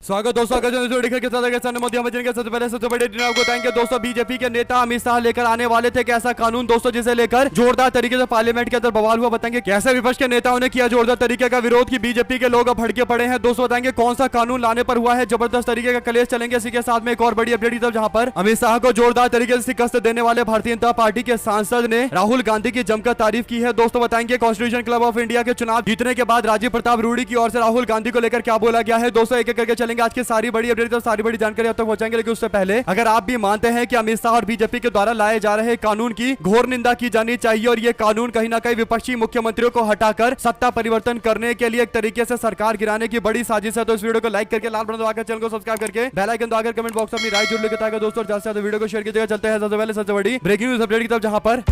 स्वागत दोस्तों के सबसे पहले सबसे बड़े आपको बताएंगे दोस्तों, बीजेपी के नेता अमित शाह लेकर आने वाले थे कैसा कानून दोस्तों, जिसे लेकर जोरदार तरीके से पार्लियामेंट के अंदर बवाल हुआ। बताएंगे कैसे विपक्ष के नेताओं ने किया जोरदार तरीके का विरोध की बीजेपी के लोग अब भड़के पड़े हैं। दोस्तों बताएंगे कौन सा कानून लाने पर हुआ है जबरदस्त तरीके का कलेश चलेंगे। इसी के साथ में एक और बड़ी अपडेट तब जहां पर अमित शाह को जोरदार तरीके से शिकस्त देने वाले भारतीय जनता पार्टी के सांसद ने राहुल गांधी की जमकर तारीफ की है। दोस्तों बताएंगे कॉन्स्टिट्यूशन क्लब ऑफ इंडिया के चुनाव जीतने के बाद राजीव प्रताप रूडी की ओर से राहुल गांधी को लेकर क्या बोला गया है। दोस्तों एक एक करके चलेंगे आज की सारी बड़ी अपडेट तो सारी बड़ी जानकारी अब तक पहुंचाएंगे। लेकिन उससे पहले अगर आप भी मानते हैं कि अमित शाह और बीजेपी के द्वारा लाए जा रहे कानून की घोर निंदा की जानी चाहिए और ये कानून कहीं ना कहीं विपक्षी मुख्यमंत्रियों को हटाकर सत्ता परिवर्तन करने के लिए एक तरीके से सरकार गिराने की बड़ी साजिश है, तो इस वीडियो को लाइक करके लाल बटन दबाकर चैनल को सब्सक्राइब करके बेल आइकन दबाकर कमेंट बॉक्स में अपनी राय जरूर लिखता है दोस्तों। ज्यादा से ज्यादा वीडियो को शेयर कीजिएगा। चलते हैं सबसे पहले सबसे बड़ी ब्रेकिंग न्यूज अपडेट की तरफ जहां पर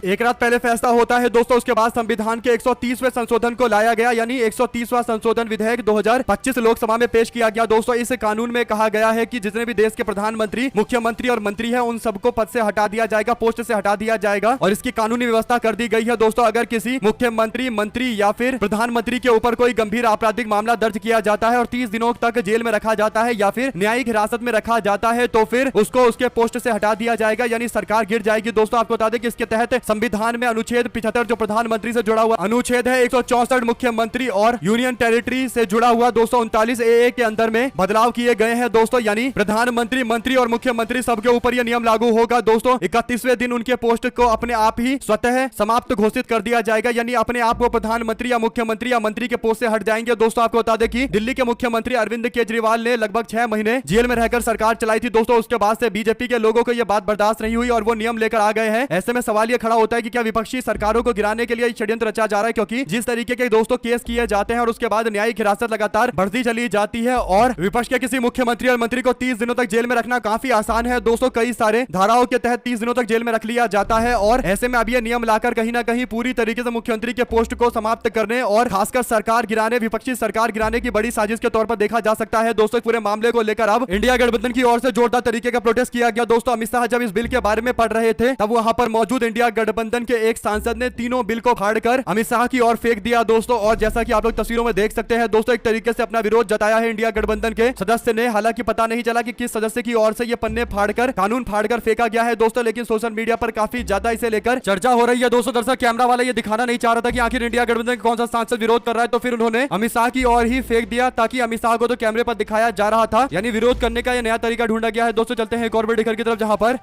एक रात पहले फैसला होता है दोस्तों, उसके बाद संविधान के 130वें संशोधन को लाया गया, यानी 130वां संशोधन विधेयक 2025 लोकसभा में पेश किया गया। दोस्तों इस कानून में कहा गया है कि जितने भी देश के प्रधानमंत्री, मुख्यमंत्री और मंत्री हैं उन सबको पद से हटा दिया जाएगा, पोस्ट से हटा दिया जाएगा और इसकी कानूनी व्यवस्था कर दी गई है। दोस्तों अगर किसी मुख्यमंत्री, मंत्री या फिर प्रधानमंत्री के ऊपर कोई गंभीर आपराधिक मामला दर्ज किया जाता है और 30 दिनों तक जेल में रखा जाता है या फिर न्यायिक हिरासत में रखा जाता है तो फिर उसको उसके पोस्ट से हटा दिया जाएगा, यानी सरकार गिर जाएगी। दोस्तों आपको बता दें कि इसके तहत संविधान में अनुच्छेद 75 जो प्रधानमंत्री से जुड़ा हुआ अनुच्छेद है, 164 मुख्यमंत्री और यूनियन टेरिटरी से जुड़ा हुआ 239 ए के अंदर में बदलाव किए गए हैं। दोस्तों यानी प्रधानमंत्री, मंत्री और मुख्यमंत्री सबके ऊपर यह नियम लागू होगा। दोस्तों 31वें दिन उनके पोस्ट को अपने आप ही स्वतः समाप्त घोषित कर दिया जाएगा, यानी अपने आप को प्रधानमंत्री या मुख्यमंत्री या मंत्री के पोस्ट से हट जाएंगे। दोस्तों आपको बता दें कि दिल्ली के मुख्यमंत्री अरविंद केजरीवाल ने लगभग 6 महीने जेल में रहकर सरकार चलाई थी। दोस्तों उसके बाद से बीजेपी के लोगों को यह बात बर्दाश्त नहीं हुई और वो नियम लेकर आ गए हैं। ऐसे में सवाल यह खड़ा होता है कि क्या विपक्षी सरकारों को गिराने के लिए षड्यंत्र रचा जा रहा है, क्योंकि जिस तरीके के दोस्तों केस किए जाते हैं और उसके बाद न्यायिक हिरासत लगातार बढ़ती चली जाती है और विपक्ष के किसी मुख्यमंत्री और मंत्री को 30 दिनों तक जेल में रखना काफी आसान है। दोस्तों कई सारे धाराओं के तहत 30 दिनों तक जेल में रख लिया जाता है और ऐसे में अब यह नियम लाकर कहीं ना कहीं पूरी तरीके से मुख्यमंत्री के पोस्ट को समाप्त करने और खासकर सरकार गिराने, विपक्षी सरकार गिराने की बड़ी साजिश के तौर पर देखा जा सकता है। दोस्तों पूरे मामले को लेकर अब इंडिया गठबंधन की ओर से जोरदार तरीके का प्रोटेस्ट किया गया। दोस्तों अमित शाह जब इस बिल के बारे में पढ़ रहे थे तब वहां पर मौजूद इंडिया गठबंधन के एक सांसद ने तीनों बिल को फाड़कर अमित शाह की ओर फेंक दिया दोस्तों। और जैसा कि आप लोग तस्वीरों में देख सकते हैं दोस्तों, एक तरीके से अपना विरोध जताया है इंडिया गठबंधन के सदस्य ने। हालांकि पता नहीं चला कि किस सदस्य की ओर से ये पन्ने फाड़कर, कानून फाड़कर फेंका गया है दोस्तों, लेकिन सोशल मीडिया पर काफी ज्यादा इसे लेकर चर्चा हो रही है दोस्तों। दरअसल कैमरा वाला ये दिखाना नहीं चाह रहा था कि आखिर इंडिया गठबंधन कौन सा सांसद विरोध कर रहा है, तो फिर उन्होंने अमित शाह की ओर ही फेंक दिया ताकि अमित शाह को तो कैमरे पर दिखाया जा रहा था, यानी विरोध करने का यह नया तरीका ढूंढा गया है। दोस्तों चलते हैं एक और बड़ी खबर की तरफ जहां पर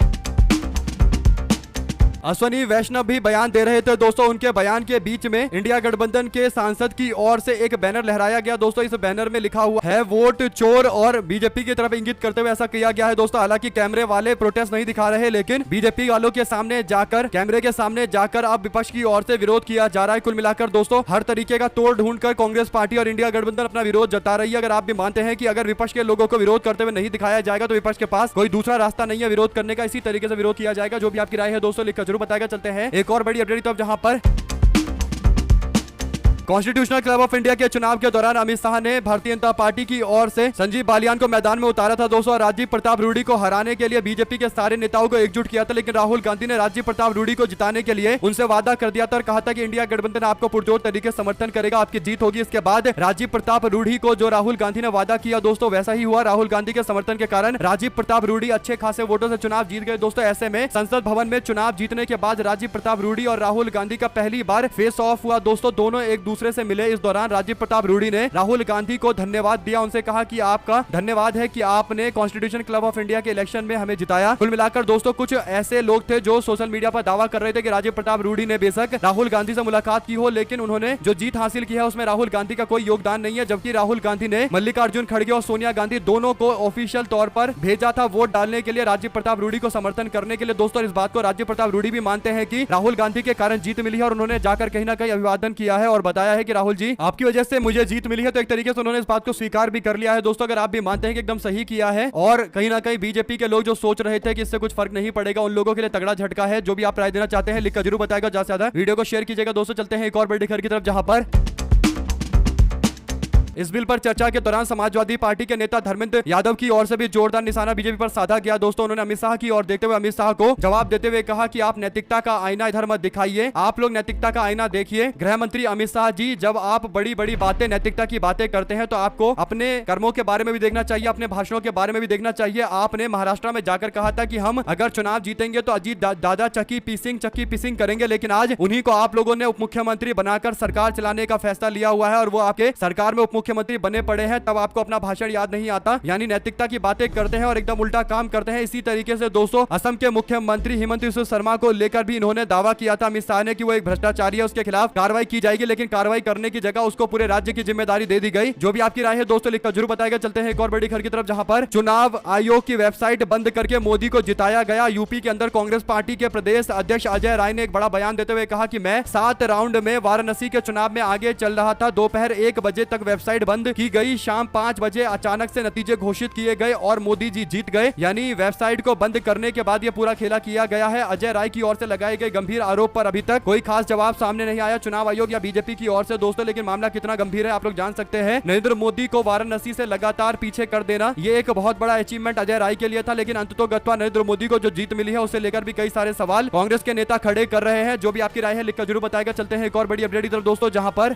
अश्विनी वैष्णव भी बयान दे रहे थे। दोस्तों उनके बयान के बीच में इंडिया गठबंधन के सांसद की ओर से एक बैनर लहराया गया। दोस्तों इस बैनर में लिखा हुआ है वोट चोर और बीजेपी की तरफ इंगित करते हुए ऐसा किया गया है। दोस्तों हालांकि कैमरे वाले प्रोटेस्ट नहीं दिखा रहे, लेकिन बीजेपी वालों के सामने जाकर, कैमरे के सामने जाकर अब विपक्ष की ओर से विरोध किया जा रहा है। कुल मिलाकर दोस्तों हर तरीके का तोड़ ढूंढकर कांग्रेस पार्टी और इंडिया गठबंधन अपना विरोध जता रही है। अगर आप भी मानते हैं कि अगर विपक्ष के लोगों को विरोध करते हुए नहीं दिखाया जाएगा तो विपक्ष के पास कोई दूसरा रास्ता नहीं है विरोध करने का, इसी तरीके से विरोध किया जाएगा। जो भी आपकी राय है दोस्तों लिखकर जरूर बताएगा। चलते हैं एक और बड़ी अपडेट तब जहां पर कॉन्स्टिट्यूशनल क्लब ऑफ इंडिया के चुनाव के दौरान अमित शाह ने भारतीय जनता पार्टी की ओर से संजीव बालियान को मैदान में उतारा था दोस्तों। राजीव प्रताप रूडी को हराने के लिए बीजेपी के सारे नेताओं को एकजुट किया था, लेकिन राहुल गांधी ने राजीव प्रताप रूडी को जिताने के लिए उनसे वादा कर दिया था और कहा था कि इंडिया गठबंधन आपको पुरजोर तरीके से समर्थन करेगा, आपकी जीत होगी। इसके बाद राजीव प्रताप रूडी को जो राहुल गांधी ने वादा किया दोस्तों वैसा ही हुआ। राहुल गांधी के समर्थन के कारण राजीव प्रताप रूडी अच्छे खासे वोटों से चुनाव जीत गए दोस्तों। ऐसे में संसद भवन में चुनाव जीतने के बाद राजीव प्रताप रूडी और राहुल गांधी का पहली बार फेस ऑफ हुआ दोस्तों। दोनों एक दूसरे से मिले। इस दौरान राजीव प्रताप रूडी ने राहुल गांधी को धन्यवाद दिया, उनसे कहा कि आपका धन्यवाद है कि आपने कॉन्स्टिट्यूशन क्लब ऑफ इंडिया के इलेक्शन में हमें जिताया। कुल मिलाकर दोस्तों कुछ ऐसे लोग थे जो सोशल मीडिया पर दावा कर रहे थे कि राजीव प्रताप रूडी ने बेशक राहुल गांधी से मुलाकात की हो, लेकिन उन्होंने जो जीत हासिल की है उसमें राहुल गांधी का कोई योगदान नहीं है। जबकि राहुल गांधी ने मल्लिकार्जुन खड़गे और सोनिया गांधी दोनों को ऑफिशियल तौर पर भेजा था वोट डालने के लिए, राजीव प्रताप रूडी को समर्थन करने के लिए। दोस्तों इस बात को राजीव प्रताप रूडी भी मानते हैं कि राहुल गांधी के कारण जीत मिली है और उन्होंने जाकर कहीं ना कहीं अभिवादन किया है और बताया है कि राहुल जी आपकी वजह से मुझे जीत मिली है। तो एक तरीके से उन्होंने इस बात को स्वीकार भी कर लिया है दोस्तों। अगर आप भी मानते हैं कि एकदम सही किया है और कहीं ना कहीं बीजेपी के लोग जो सोच रहे थे कि इससे कुछ फर्क नहीं पड़ेगा, उन लोगों के लिए तगड़ा झटका है। जो भी आप राय देना चाहते हैं लिखकर जरूर बताएगा, ज्यादा से ज्यादा वीडियो को शेयर कीजिएगा। दोस्तों चलते हैं एक और बड़ी खबर की तरफ जहां पर इस बिल पर चर्चा के दौरान समाजवादी पार्टी के नेता धर्मेंद्र यादव की ओर से भी जोरदार निशाना बीजेपी पर साधा गया। दोस्तों उन्होंने अमित शाह की ओर देखते हुए अमित शाह को जवाब देते हुए कहा कि आप नैतिकता का आईना इधर मत दिखाइए, आप लोग नैतिकता का आईना देखिए। गृह मंत्री अमित शाह जी, जब आप बड़ी बड़ी बातें नैतिकता की बातें करते हैं तो आपको अपने कर्मों के बारे में भी देखना चाहिए, अपने भाषणों के बारे में भी देखना चाहिए। आपने महाराष्ट्र में जाकर कहा था कि हम अगर चुनाव जीतेंगे तो अजीत दादा चक्की पीसिंग करेंगे, लेकिन आज उन्हीं को आप लोगों ने उप मुख्यमंत्री बनाकर सरकार चलाने का फैसला लिया हुआ है और वो आपके सरकार में उप मुख्यमंत्री बने पड़े हैं, तब आपको अपना भाषण याद नहीं आता। यानी नैतिकता की बातें करते हैं और एकदम उल्टा काम करते हैं। इसी तरीके से दोस्तों असम के मुख्यमंत्री हेमंत बिस्वा शर्मा को लेकर भी इन्होंने दावा किया था अमित शाह ने कि वो एक भ्रष्टाचारी है, उसके खिलाफ कार्रवाई की जाएगी, लेकिन कार्रवाई करने की जगह उसको पूरे राज्य की जिम्मेदारी दे दी गई। जो भी आपकी राय है दोस्तों लिखकर जरूर बताएगा। चलते हैं एक और बड़ी खबर की तरफ, जहां पर चुनाव आयोग की वेबसाइट बंद करके मोदी को जिताया गया। यूपी के अंदर कांग्रेस पार्टी के प्रदेश अध्यक्ष अजय राय ने एक बड़ा बयान देते हुए कहा कि मैं 7 राउंड में वाराणसी के चुनाव में आगे चल रहा था। दोपहर 1 बजे तक वेबसाइट बंद की गई, शाम 5 बजे अचानक से नतीजे घोषित किए गए और मोदी जी जीत गए। यानी वेबसाइट को बंद करने के बाद यह पूरा खेला किया गया है। अजय राय की ओर से लगाए गए गंभीर आरोप पर अभी तक कोई खास जवाब सामने नहीं आया चुनाव आयोग या बीजेपी की ओर से दोस्तों, लेकिन मामला कितना गंभीर है आप लोग जान सकते हैं। नरेंद्र मोदी को वाराणसी से लगातार पीछे कर देना ये एक बहुत बड़ा अचीवमेंट अजय राय के लिए था, लेकिन अंततोगत्वा नरेंद्र मोदी को जो जीत मिली है उसे लेकर भी कई सारे सवाल कांग्रेस के नेता खड़े कर रहे हैं। जो भी आपकी राय है लिखकर जरूर बताएगा। चलते हैं एक और बड़ी अपडेट की तरफ दोस्तों, जहां पर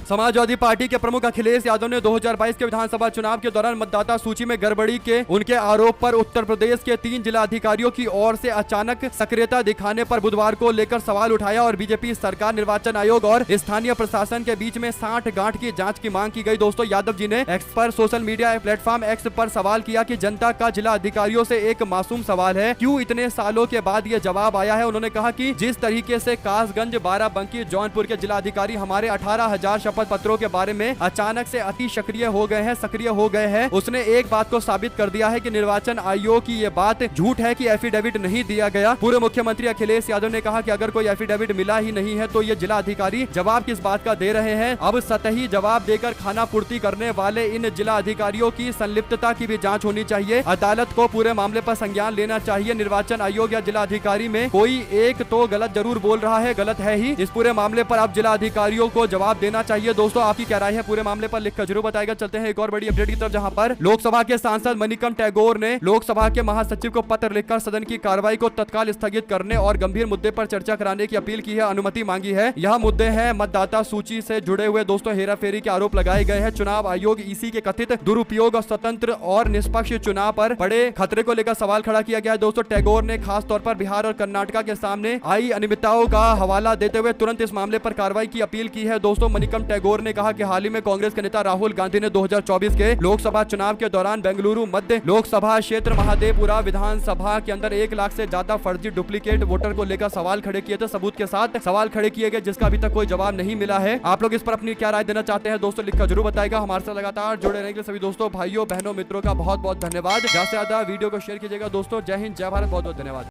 समाजवादी पार्टी के प्रमुख अखिलेश यादव ने 2022 के विधानसभा चुनाव के दौरान मतदाता सूची में गड़बड़ी के उनके आरोप पर उत्तर प्रदेश के 3 जिला अधिकारियों की ओर से अचानक सक्रियता दिखाने पर बुधवार को लेकर सवाल उठाया और बीजेपी सरकार, निर्वाचन आयोग और स्थानीय प्रशासन के बीच में साठ गांठ की जांच की मांग की गई। दोस्तों यादव जी ने एक्स पर सोशल मीडिया प्लेटफॉर्म एक्स पर सवाल किया कि जनता का जिला अधिकारियों से एक मासूम सवाल है, क्यों इतने सालों के बाद ये जवाब आया है। उन्होंने कहा कि जिस तरीके से कासगंज, बाराबंकी, जौनपुर के जिला अधिकारी हमारे 18,000 शपथ पत्रों के बारे में अचानक से अति सक्रिय हो गए हैं, उसने एक बात को साबित कर दिया है कि निर्वाचन आयोग की ये बात झूठ है कि एफिडेविट नहीं दिया गया। पूर्व मुख्यमंत्री अखिलेश यादव ने कहा कि अगर कोई एफिडेविट मिला ही नहीं है तो ये जिला अधिकारी जवाब किस बात का दे रहे हैं। अब सतही जवाब देकर खाना पूर्ति करने वाले इन जिला अधिकारियों की संलिप्तता की भी जांच होनी चाहिए। अदालत को पूरे मामले पर संज्ञान लेना चाहिए। निर्वाचन आयोग या जिला अधिकारी में कोई एक तो गलत जरूर बोल रहा है, गलत है ही। इस पूरे मामले पर अब जिला अधिकारियों को जवाब देना चाहिए। दोस्तों आपकी क्या राय है पूरे मामले पर लिखकर जरूर बताएगा। चलते हैं एक और बड़ी अपडेट की तरफ, जहां पर लोकसभा के सांसद मणिकम टैगोर ने लोकसभा के महासचिव को पत्र लिखकर सदन की कार्रवाई को तत्काल स्थगित करने और गंभीर मुद्दे पर चर्चा कराने की अपील की है, अनुमति मांगी है। यह मुद्दे हैं मतदाता सूची से जुड़े हुए दोस्तों हेराफेरी के आरोप लगाए गए हैं। चुनाव आयोग ईसी के कथित दुरुपयोग और स्वतंत्र और निष्पक्ष चुनाव पर बड़े खतरे को लेकर सवाल खड़ा किया गया है। दोस्तों टैगोर ने खास तौर पर बिहार और कर्नाटक के सामने आई अनियमितताओं का हवाला देते हुए तुरंत इस मामले पर कार्रवाई की अपील की है। दोस्तों मणिकम टैगोर ने कहा कि हाल ही में कांग्रेस के नेता राहुल गांधी ने 2024 के लोकसभा चुनाव के दौरान बेंगलुरु मध्य लोकसभा क्षेत्र महादेवपुरा विधानसभा के अंदर 1 लाख से ज्यादा फर्जी डुप्लीकेट वोटर को लेकर सवाल खड़े किए थे, सबूत के साथ सवाल खड़े किए गए, जिसका अभी तक कोई जवाब नहीं मिला है। आप लोग इस पर अपनी क्या राय देना चाहते हैं दोस्तों लिखकर जरूर बताएगा। हमारे साथ लगातार जुड़े रहने के लिए सभी दोस्तों, भाइयों, बहनों, मित्रों का बहुत बहुत धन्यवाद। ज्यादा से ज्यादा वीडियो को शेयर कीजिएगा दोस्तों। जय हिंद, जय भारत, बहुत बहुत धन्यवाद।